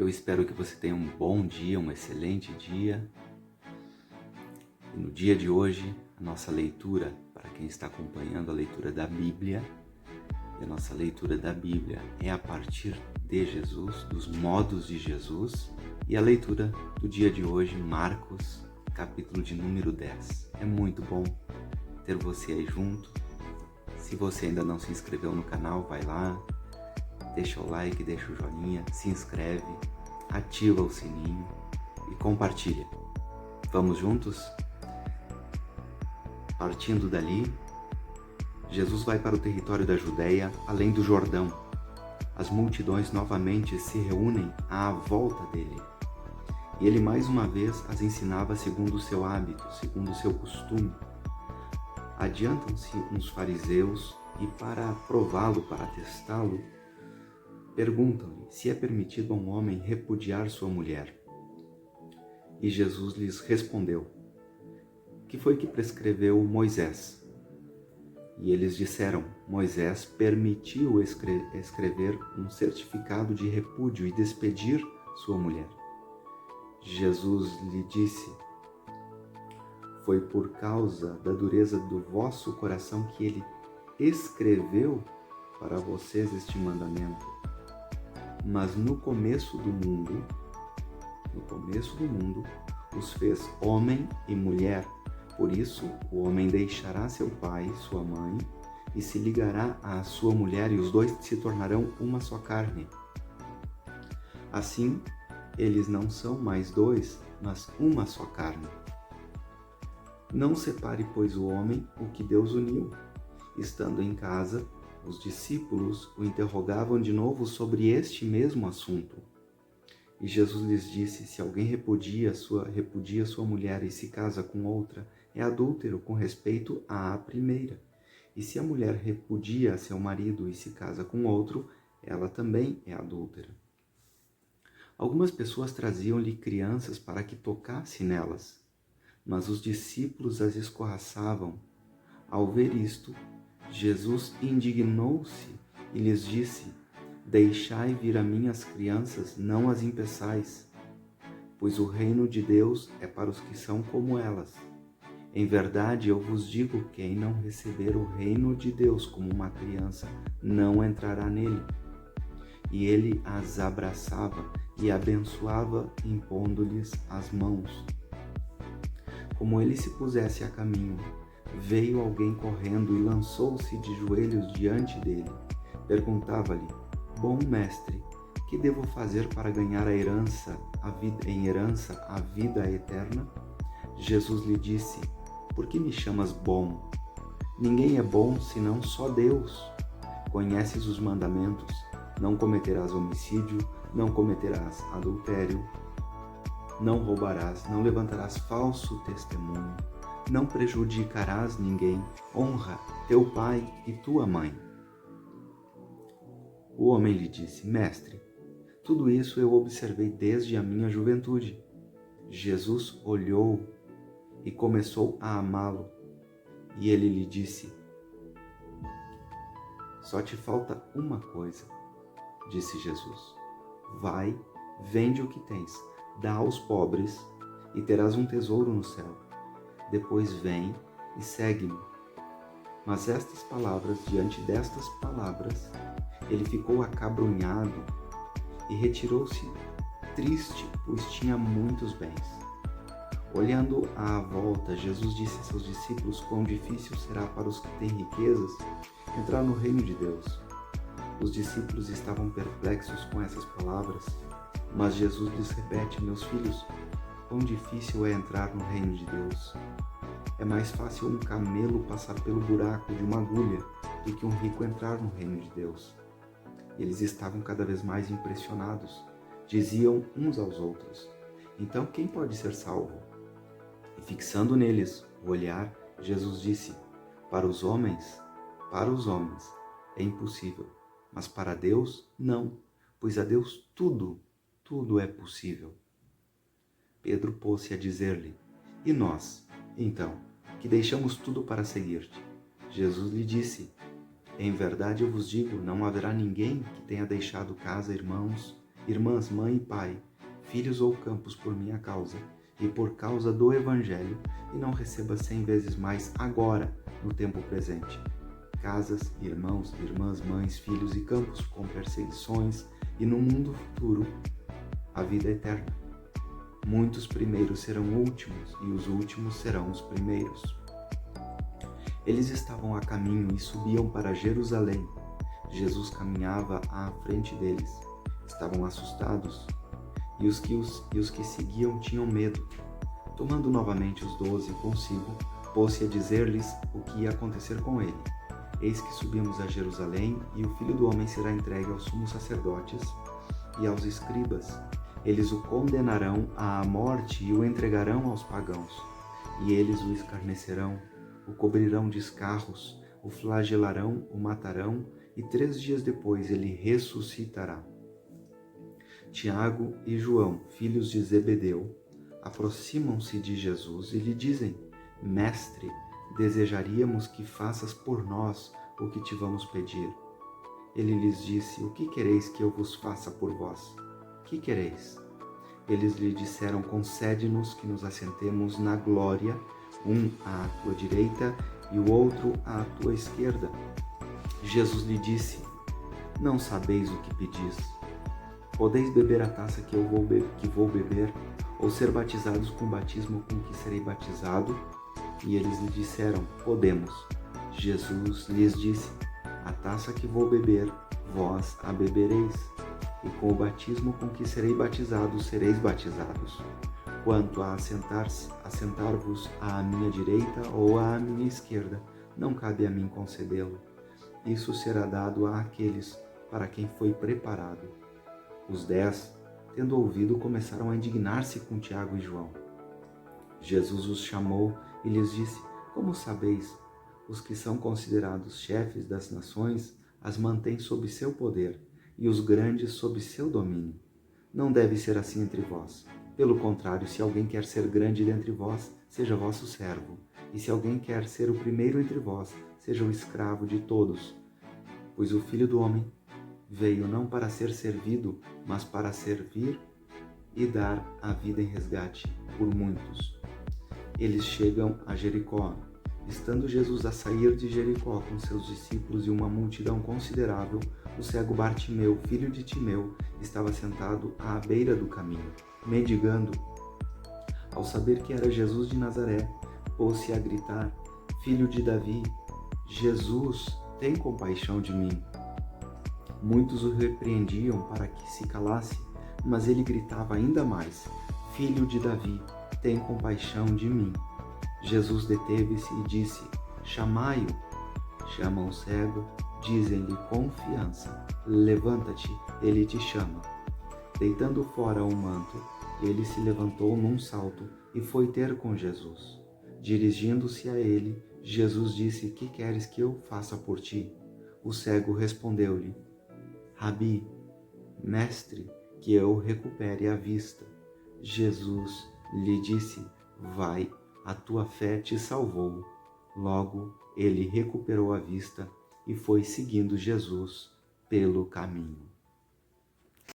Eu espero que você tenha um bom dia, um excelente dia. E no dia de hoje, a nossa leitura, para quem está acompanhando a leitura da Bíblia, e a nossa leitura da Bíblia é a partir de Jesus, dos modos de Jesus, e a leitura do dia de hoje, Marcos, capítulo de número 10. É muito bom ter você aí junto. Se você ainda não se inscreveu no canal, vai lá, deixa o like, deixa o joinha, se inscreve, ativa o sininho e compartilha. Vamos juntos? Partindo dali, Jesus vai para o território da Judéia, além do Jordão. As multidões novamente se reúnem à volta dele. E ele mais uma vez as ensinava segundo o seu hábito, segundo o seu costume. Adiantam-se uns fariseus e, para prová-lo, para testá-lo, perguntam-lhe se é permitido a um homem repudiar sua mulher. E Jesus lhes respondeu: que foi que prescreveu Moisés? E eles disseram: Moisés permitiu escrever um certificado de repúdio e despedir sua mulher. Jesus lhe disse: foi por causa da dureza do vosso coração que ele escreveu para vocês este mandamento. Mas no começo do mundo, os fez homem e mulher. Por isso, o homem deixará seu pai e sua mãe e se ligará à sua mulher, e os dois se tornarão uma só carne. Assim, eles não são mais dois, mas uma só carne. Não separe, pois, o homem o que Deus uniu. Estando em casa, os discípulos o interrogavam de novo sobre este mesmo assunto. E Jesus lhes disse: se alguém repudia sua mulher e se casa com outra, é adúltero com respeito à primeira. E se a mulher repudia seu marido e se casa com outro, ela também é adúltera. Algumas pessoas traziam-lhe crianças para que tocasse nelas, mas os discípulos as escorraçavam. Ao ver isto, Jesus indignou-se e lhes disse: deixai vir a mim as crianças, não as impeçais, pois o reino de Deus é para os que são como elas. Em verdade, eu vos digo, quem não receber o reino de Deus como uma criança, não entrará nele. E ele as abraçava e abençoava, impondo-lhes as mãos. Como ele se pusesse a caminho, veio alguém correndo e lançou-se de joelhos diante dele. Perguntava-lhe: bom mestre, que devo fazer para ganhar em herança a vida eterna? Jesus lhe disse: por que me chamas bom? Ninguém é bom senão só Deus. Conheces os mandamentos: não cometerás homicídio, não cometerás adultério, não roubarás, não levantarás falso testemunho, não prejudicarás ninguém, honra teu pai e tua mãe. O homem lhe disse: mestre, tudo isso eu observei desde a minha juventude. Jesus olhou e começou a amá-lo. E ele lhe disse: só te falta uma coisa, disse Jesus. Vai, vende o que tens, dá aos pobres e terás um tesouro no céu. Depois vem e segue-me. Mas diante destas palavras, ele ficou acabrunhado e retirou-se triste, pois tinha muitos bens. Olhando à volta, Jesus disse a seus discípulos: quão difícil será para os que têm riquezas entrar no reino de Deus. Os discípulos estavam perplexos com essas palavras, mas Jesus lhes repete: meus filhos, quão difícil é entrar no reino de Deus. É mais fácil um camelo passar pelo buraco de uma agulha do que um rico entrar no reino de Deus. Eles estavam cada vez mais impressionados. Diziam uns aos outros: então quem pode ser salvo? E fixando neles o olhar, Jesus disse: para os homens é impossível, mas para Deus não, pois a Deus tudo é possível. Pedro pôs-se a dizer-lhe: e nós, então, que deixamos tudo para seguir-te? Jesus lhe disse: em verdade eu vos digo, não haverá ninguém que tenha deixado casa, irmãos, irmãs, mãe e pai, filhos ou campos por minha causa e por causa do Evangelho, e não receba 100 vezes mais agora, no tempo presente. Casas, irmãos, irmãs, mães, filhos e campos com perseguições, e no mundo futuro, a vida eterna. Muitos primeiros serão últimos, e os últimos serão os primeiros. Eles estavam a caminho e subiam para Jerusalém. Jesus caminhava à frente deles. Estavam assustados, e os que seguiam tinham medo. Tomando novamente os 12 consigo, pôs-se a dizer-lhes o que ia acontecer com ele. Eis que subimos a Jerusalém, e o Filho do Homem será entregue aos sumos sacerdotes e aos escribas. Eles o condenarão à morte e o entregarão aos pagãos. E eles o escarnecerão, o cobrirão de escarros, o flagelarão, o matarão, e 3 dias depois ele ressuscitará. Tiago e João, filhos de Zebedeu, aproximam-se de Jesus e lhe dizem: Mestre, desejaríamos que faças por nós o que te vamos pedir. Ele lhes disse: O que quereis que eu vos faça por vós? Que quereis? Eles lhe disseram: Concede-nos que nos assentemos na glória, um à tua direita e o outro à tua esquerda. Jesus lhe disse: Não sabeis o que pedis. Podeis beber a taça que vou beber, ou ser batizados com o batismo com que serei batizado? E eles lhe disseram: Podemos. Jesus lhes disse: A taça que vou beber, vós a bebereis, e com o batismo com que serei batizado, sereis batizados. Quanto a assentar-vos à minha direita ou à minha esquerda, não cabe a mim concedê-lo. Isso será dado àqueles para quem foi preparado. Os 10, tendo ouvido, começaram a indignar-se com Tiago e João. Jesus os chamou e lhes disse: Como sabeis, os que são considerados chefes das nações as mantêm sob seu poder, e os grandes sob seu domínio. Não deve ser assim entre vós. Pelo contrário, se alguém quer ser grande dentre vós, seja vosso servo. E se alguém quer ser o primeiro entre vós, seja o escravo de todos. Pois o Filho do Homem veio não para ser servido, mas para servir e dar a vida em resgate por muitos. Eles chegam a Jericó. Estando Jesus a sair de Jericó com seus discípulos e uma multidão considerável, o cego Bartimeu, filho de Timeu, estava sentado à beira do caminho, mendigando. Ao saber que era Jesus de Nazaré, pôs-se a gritar: Filho de Davi, Jesus, tem compaixão de mim. Muitos o repreendiam para que se calasse, mas ele gritava ainda mais: Filho de Davi, tem compaixão de mim. Jesus deteve-se e disse: Chamai-o. Chamam o cego, dizem-lhe confiança: Levanta-te, ele te chama. Deitando fora o manto, ele se levantou num salto e foi ter com Jesus. Dirigindo-se a ele, Jesus disse: Que queres que eu faça por ti? O cego respondeu-lhe: Rabi, mestre, que eu recupere a vista. Jesus lhe disse: Vai, a tua fé te salvou. Logo, ele recuperou a vista e foi seguindo Jesus pelo caminho.